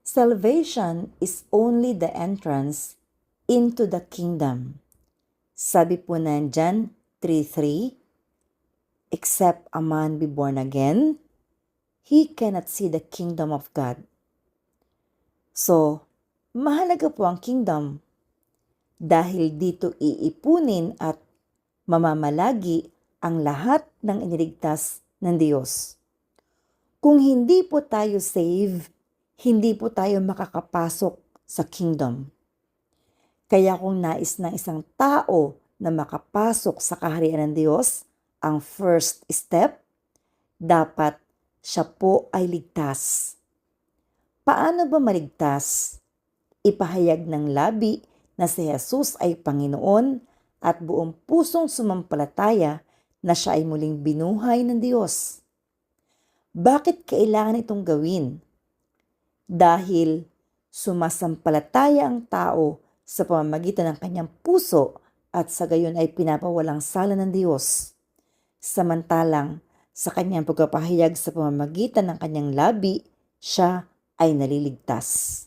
Salvation is only the entrance into the kingdom. Sabi po na John 3:3, except a man be born again, he cannot see the kingdom of God. So, mahalaga po ang kingdom dahil dito iipunin at mamamalagi ang lahat ng iniligtas ng Diyos. Kung hindi po tayo save, hindi po tayo makakapasok sa kingdom. Kaya kung nais ng isang tao na makapasok sa kaharian ng Diyos, ang first step, dapat siya po ay ligtas. Paano ba maligtas? Ipahayag ng labi na si Jesus ay Panginoon at buong pusong sumampalataya na siya ay muling binuhay ng Diyos. Bakit kailangan itong gawin? Dahil sumasampalataya ang tao sa pamamagitan ng kanyang puso at sa gayon ay pinapawalang sala ng Diyos. Samantalang sa kanyang pagpapahayag sa pamamagitan ng kanyang labi, siya ay naliligtas.